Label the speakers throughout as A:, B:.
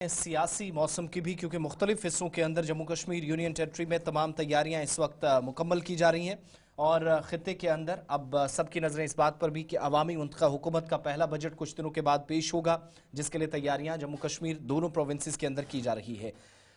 A: सियासी मौसम की भी, क्योंकि मुख्तलिफ हिस्सों के अंदर जम्मू कश्मीर यूनियन टेरिटरी में तमाम तैयारियां इस वक्त मुकम्मल की जा रही हैं और खित्ते के अंदर अब सबकी नज़रें इस बात पर भी कि अवामी मुंतखब हुकूमत का पहला बजट कुछ दिनों के बाद पेश होगा, जिसके लिए तैयारियां जम्मू कश्मीर दोनों प्रोविंसेस के अंदर की जा रही है।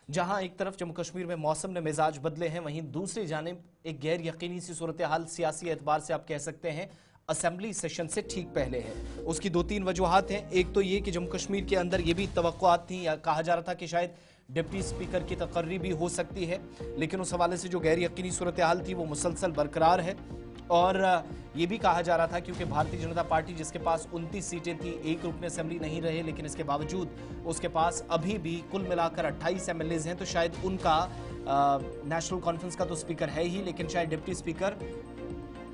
A: जहां एक तरफ जम्मू कश्मीर में मौसम ने मिजाज बदले हैं, वहीं दूसरी जानिब एक गैर यकीनी सी सूरत हाल सियासी एतबार से आप कह सकते हैं असेंबली सेशन से ठीक पहले है। उसकी दो तीन वजूहात हैं। एक तो ये कि जम्मू कश्मीर के अंदर ये भी तवक्कुआत थी या कहा जा रहा था कि शायद डिप्टी स्पीकर की तकर्री भी हो सकती है, लेकिन उस हवाले से जो गैर यकीनी सूरत हाल थी वो मुसलसल बरकरार है। और ये भी कहा जा रहा था क्योंकि भारतीय जनता पार्टी जिसके पास 29 सीटें थी, एक रुकन असेंबली नहीं रहे, लेकिन इसके बावजूद उसके पास अभी भी कुल मिलाकर 28 एमएलएज हैं, तो शायद उनका नेशनल कॉन्फ्रेंस का तो स्पीकर है ही, लेकिन शायद डिप्टी स्पीकर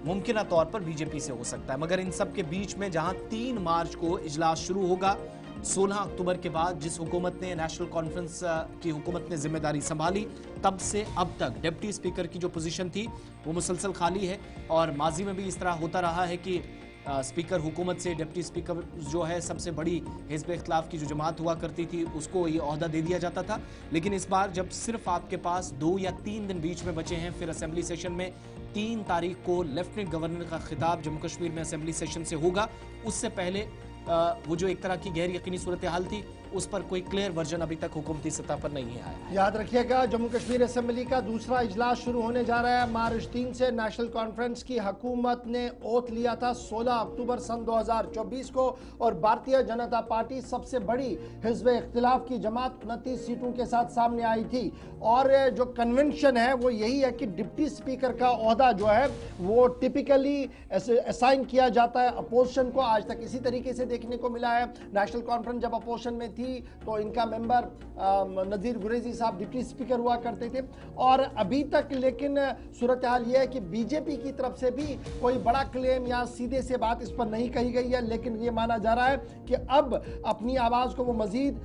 A: मुमकिन तौर पर बीजेपी से हो सकता है। मगर इन सब के बीच में जहां 3 मार्च को इजलास शुरू होगा, 16 अक्टूबर के बाद जिस हुकूमत ने नेशनल कॉन्फ्रेंस की हुकूमत ने जिम्मेदारी संभाली, तब से अब तक डिप्टी स्पीकर की जो पोजीशन थी वो मुसलसल खाली है। और माजी में भी इस तरह होता रहा है कि स्पीकर हुकूमत से डिप्टी स्पीकर जो है सबसे बड़ी हिज़्ब इख्तिलाफ की जो जमात हुआ करती थी उसको ये ओहदा दे दिया जाता था। लेकिन इस बार जब सिर्फ आपके पास 2 या 3 दिन बीच में बचे हैं, फिर असेंबली सेशन में 3 तारीख को लेफ्टिनेंट गवर्नर का खिताब जम्मू कश्मीर में असेंबली सेशन से होगा। उससे पहले वो जो एक तरह की गैर यकीनी सूरत हाल थी उस पर कोई क्लियर वर्जन अभी तक हुकूमती सतह पर नहीं आया।
B: याद रखिएगा, जम्मू कश्मीर असेंबली का दूसरा इजलास शुरू होने जा रहा है मार्च 3 से। नेशनल कॉन्फ्रेंस की हुकूमत ने ओथ लिया था 16 अक्टूबर सन 2024 को, और भारतीय जनता पार्टी सबसे बड़ी हिज़्ब इख्तिलाफ की जमात 29 सीटों के साथ सामने आई थी। और जो कन्वेंशन है वो यही है कि डिप्टी स्पीकर का ओहदा जो है वो टिपिकली असाइन किया जाता है अपोजिशन को। आज तक इसी तरीके से देखने को मिला है। नेशनल कॉन्फ्रेंस जब अपोजिशन में थी तो इनका मेंबर नज़ीर गुरेजी साहब डिप्टी स्पीकर हुआ करते थे। और अभी तक लेकिन सूरत हाल ये है कि बीजेपी की तरफ से भी कोई बड़ा क्लेम या सीधे से बात इस पर नहीं कही गई है, लेकिन ये माना जा रहा है कि अब अपनी आवाज़ को वो मजीद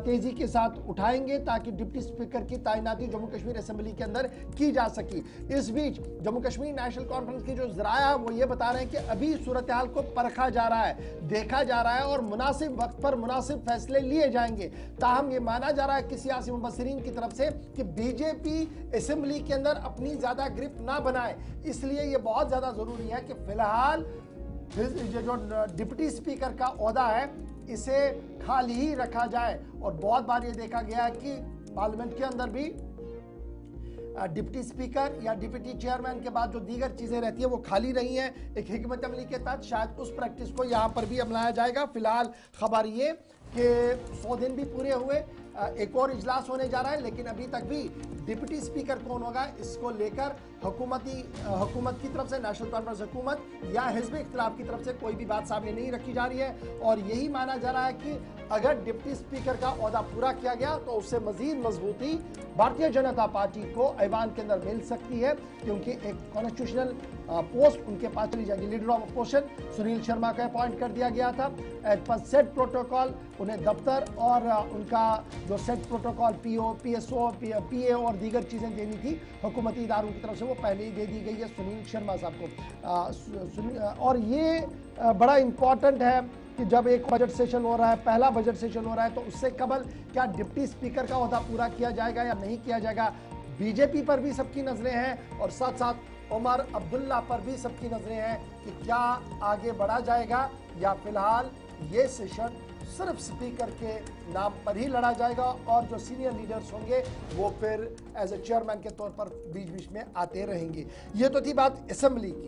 B: तेज़ी के साथ उठाएंगे ताकि डिप्टी स्पीकर की तैनाती जम्मू कश्मीर असेंबली के अंदर की जा सकी। इस बीच जम्मू कश्मीर नेशनल कॉन्फ्रेंस की जो ज़राया है वो ये बता रहे हैं कि अभी सूरत हाल को परखा जा रहा है, देखा जा रहा है और मुनासिब वक्त पर मुनासिब फैसले लिए जाएंगे। ताहम ये माना जा रहा है कि सियासी मुबस्सिरीन की तरफ से कि बीजेपी असेंबली के अंदर अपनी ज्यादा ग्रिप ना बनाए, इसलिए ये बहुत ज्यादा जरूरी है कि फिलहाल जो डिप्टी स्पीकर का ओहदा है इसे खाली ही रखा जाए। और बहुत बार ये देखा गया है कि पार्लियामेंट के अंदर भी डिप्टी स्पीकर या डिप्टी चेयरमैन के बाद जो दीगर चीजें रहती है वो खाली रही हैं। एक हिकमत अमली के तहत शायद उस प्रैक्टिस को यहाँ पर भी अपनाया जाएगा। फिलहाल खबर ये कि 100 दिन भी पूरे हुए, एक और इजलास होने जा रहा है, लेकिन अभी तक भी डिप्टी स्पीकर कौन होगा इसको लेकर हुकूमत की तरफ से, नेशनल कॉन्फ्रेंस हुकूमत या हिज़्ब इख्तिलाफ की तरफ से कोई भी बात सामने नहीं रखी जा रही है। और यही माना जा रहा है कि अगर डिप्टी स्पीकर का ओहदा पूरा किया गया तो उससे मजीद मजबूती भारतीय जनता पार्टी को ऐवान के अंदर मिल सकती है, क्योंकि एक कॉन्स्टिट्यूशनल पोस्ट उनके पास चली जाएगी। Leader of opposition Sunil Sharma का अपॉइंट कर दिया गया था एज पर सेट प्रोटोकॉल। उन्हें दफ्तर और उनका जो सेट प्रोटोकॉल पीओ, पीएसओ, पीए और दीगर चीज़ें देनी थी हुकूमती इदारों की तरफ से वो पहले ही दे दी गई है सुनील शर्मा साहब को। और ये बड़ा इम्पॉर्टेंट है कि जब एक बजट सेशन हो रहा है, पहला बजट सेशन हो रहा है, तो उससे कबल क्या डिप्टी स्पीकर का ओहदा पूरा किया जाएगा या नहीं किया जाएगा। बीजेपी पर भी सबकी नजरें हैं और साथ साथ उमर अब्दुल्ला पर भी सबकी नजरें हैं कि क्या आगे बढ़ा जाएगा या फिलहाल ये सेशन सिर्फ स्पीकर के नाम पर ही लड़ा जाएगा और जो सीनियर लीडर्स होंगे वो फिर एज ए चेयरमैन के तौर पर बीच बीच में आते रहेंगे। ये तो थी बात असेंबली की।